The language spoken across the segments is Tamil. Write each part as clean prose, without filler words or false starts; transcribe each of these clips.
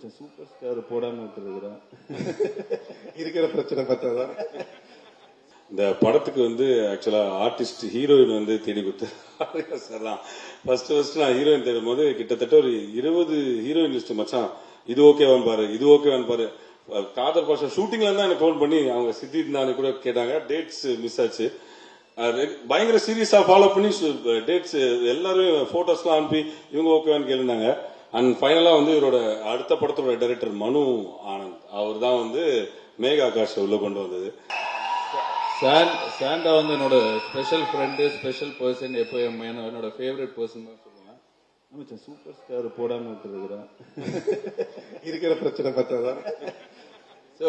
மச்சான் சூப்பர் ஸ்டார் போடாம விட்டுருக்குறான். இருக்கிற பிரச்சனை பார்த்தாதான். இந்த படத்துக்கு வந்து ஆக்சுவலா ஆர்டிஸ்ட் ஹீரோயின் வந்து தேடி கொடுத்து சார் தான் ஃபர்ஸ்ட் நான் ஹீரோயின் தேடும் போது கிட்டத்தட்ட ஒரு 20 ஹீரோயின் லிஸ்ட் மச்சான் இது ஓகேவான் பாரு இது ஓகேவான் பாரு. காதல் பாஷா ஷூட்டிங்ல தான் எனக்கு ஃபோன் பண்ணி அவங்க சித்தித் நானே கூட கேட்டாங்க. டேட்ஸ் மிஸ் ஆச்சு. பயங்கர சீரியஸா ஃபாலோ பண்ணி டேட்ஸ் எல்லாரும் போட்டோஸ்லாம் அனுப்பி இவங்க ஓகேவான்னு கேளுந்தாங்க. அண்ட் ஃபைனலா வந்து இவரோட அடுத்த படத்தோட டைரக்டர் மனு ஆனந்த் அவர் தான் வந்து மேகா ஆகாஷ் உள்ள கொண்டு வந்தது. சாண்டா வந்து என்னோட ஸ்பெஷல் ஃப்ரெண்டு, ஸ்பெஷல் பர்சன், எப்போ என்னோட ஃபேவரட் பர்சன் தான் சொல்லுவேன். மச்சான் சூப்பர் ஸ்டார் போடாம விட்டுருக்குறான். இருக்கிற பிரச்சனை பார்த்தாதான். ஸோ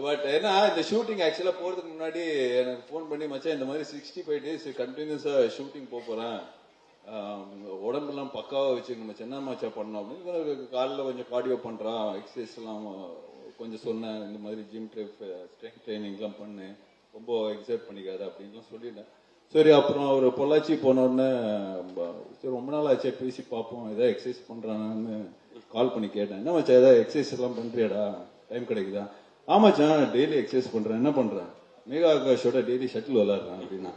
பட் ஏன்னா இந்த ஷூட்டிங் ஆக்சுவலா போறதுக்கு முன்னாடி எனக்கு ஃபோன் பண்ணி மச்சான் இந்த மாதிரி 65 days கண்டினியூஸா ஷூட்டிங் போறேன், உடம்பெல்லாம் பக்காவா வச்சுக்கணும் மச்சான், என்ன மச்சா பண்ணோம் அப்படின்னு. காலைல கொஞ்சம் கார்டியோ பண்றான், எக்ஸசைஸ் எல்லாம் கொஞ்சம் சொன்னேன், இந்த மாதிரி ஜிம் ஸ்ட்ரென்த் ட்ரைனிங் எல்லாம் பண்ணு, ரொம்ப எக்ஸைட் பண்ணிக்காத அப்படின்லாம் சொல்லிட்டேன். சரி அப்புறம் அவர் பொள்ளாச்சி போனோடனே சரி ரொம்ப நாள் ஆச்சு பேசி பார்ப்போம், ஏதாவது எக்ஸசைஸ் பண்றானான்னு கால் பண்ணி கேட்டேன். என்ன மச்சா ஏதாவது எக்ஸசைஸ் எல்லாம் பண்றியாடா, டைம் கிடைக்குதா? ஆமாச்சான் டெய்லி எக்ஸசைஸ் பண்றேன். என்ன பண்றேன்? மேகா ஆகாஷோட டெய்லி ஷட்டில் விளையாடுறேன் அப்படின்னா.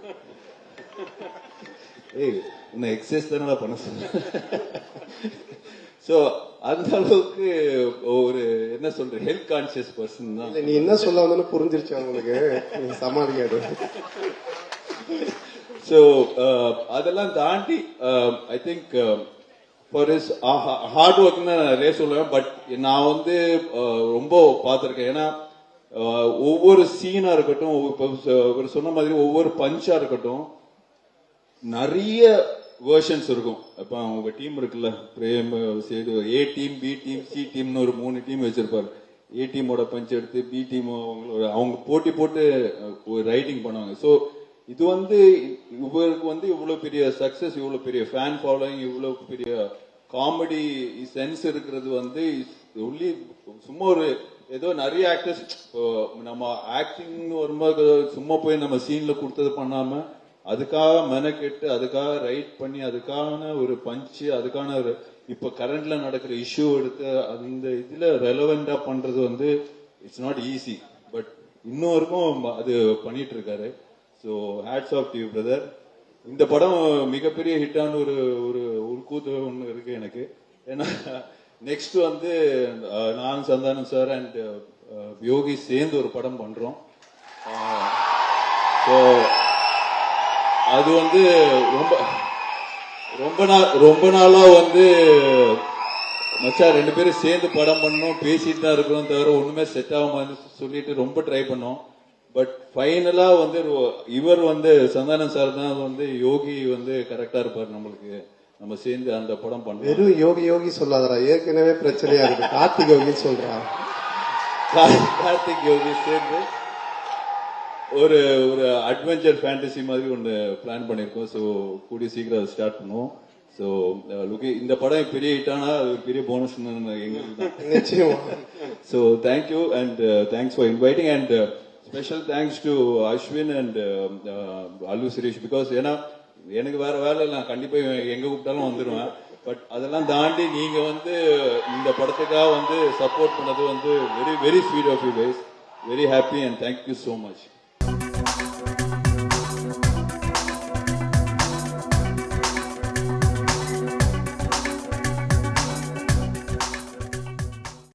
ஏய் உன்னை எக்ஸசைஸ் தானே பண்ண சொல்ல. சோ அந்த அளவுக்கு ஒரு என்ன சொல்ற ஹெல்த் கான்சியஸ் பர்சன் தான். நீ என்ன சொல்ல வந்தாலும் புரிஞ்சிருச்சு அவங்களுக்கு, சமாளிக்காது. சோ அதெல்லாம் தாண்டி I think for is hard ஒர்க்னு நான் நிறைய சொல்லுவேன். பட் நான் வந்து ரொம்ப பார்த்திருக்கேன். ஏன்னா ஒவ்வொரு சீனா இருக்கட்டும், ஒரு சொன்ன மாதிரி ஒவ்வொரு பஞ்சா இருக்கட்டும், நிறைய வேர்ஷன்ஸ் இருக்கும். இப்ப அவங்க டீம் இருக்குல்ல, Prem Sethu, A team, B team, C டீம்னு ஒரு 3 டீம் வச்சிருப்பாரு. ஏ டீமோட பஞ்ச் எடுத்து பி டீம் அவங்க போட்டி போட்டு ரைட்டிங் பண்ணுவாங்க. ஸோ இது வந்து இவருக்கு வந்து இவ்வளவு பெரிய சக்சஸ், இவ்வளவு பெரிய ஃபேன் ஃபாலோயிங், இவ்வளவு பெரிய காமெடி சென்ஸ் இருக்கிறது வந்து ஒன்லி சும்மா ஒரு ஏதோ நிறைய ஆக்டர்ஸ் நம்ம ஆக்டிங் வரும்போது சும்மா போய் நம்ம சீன்ல கொடுத்தது பண்ணாம அதுக்காக மெனக்கெட்டு அதுக்காக ரைட் பண்ணி அதுக்கான ஒரு பஞ்சு அதுக்கான ஒரு இப்ப கரண்ட்ல நடக்கிற இஷ்யூ எடுத்து அந்த இதுல ரெலவெண்டா பண்றது வந்து இட்ஸ் நாட் ஈஸி. பட் இன்னும் வரைக்கும் அது பண்ணிட்டு இருக்காரு. So hats off to you brother. இந்த படம் மிகப்பெரிய ஹிட்டான ஒரு ஒரு கூத்து ஒன்று இருக்கு எனக்கு. ஏன்னா நெக்ஸ்ட் வந்து நான் சந்தானம் சார் அண்ட் யோகி சேர்ந்து ஒரு படம் பண்றோம். ஸோ அது வந்து ரொம்ப நாளா வந்து மச்சா 2 பேரும் சேர்ந்து படம் பண்ணோம், பேசிட்டு தான் இருக்கிறோம், தவிர ஒண்ணுமே செட் ஆகாம சொல்லிட்டு ரொம்ப ட்ரை பண்ணோம். பட் ஃபைனலா வந்து இவர் வந்து சந்தானம் சார் தான் வந்து யோகி வந்து கரெக்டா இருப்பாரு நம்மளுக்கு, நம்ம சேர்ந்து அந்த படம் பண்ணோம். வெறும் யோகி யோகி சொல்லாதரா, ஏற்கனவே பிரச்சனையா இருக்கு. கார்த்திக் யோகி சொல்றா. கார்த்திக் யோகி சேர்ந்து ஒரு ஒரு அட்வென்ச்சர் ஃபேண்டசி மாதிரி ஒன்று பிளான் பண்ணிருக்கோம். ஸோ கூடிய சீக்கிரம் அதை ஸ்டார்ட் பண்ணுவோம். ஸோ இந்த படம் பெரிய ஹிட்டானா அது ஒரு பெரிய போனஸ் எங்களுக்கு தான் நிச்சயமா. So thank you and thanks for inviting and special thanks to Ashwin and Allu Suresh. Because ஏன்னா எனக்கு வேற வேலை நான் கண்டிப்பா எங்க கூப்பிட்டாலும் வந்துடுவேன். பட் அதெல்லாம் தாண்டி நீங்க வந்து இந்த படத்துக்காக வந்து சப்போர்ட் பண்ணது வந்து very very sweet of you guys. Very happy and thank you so much.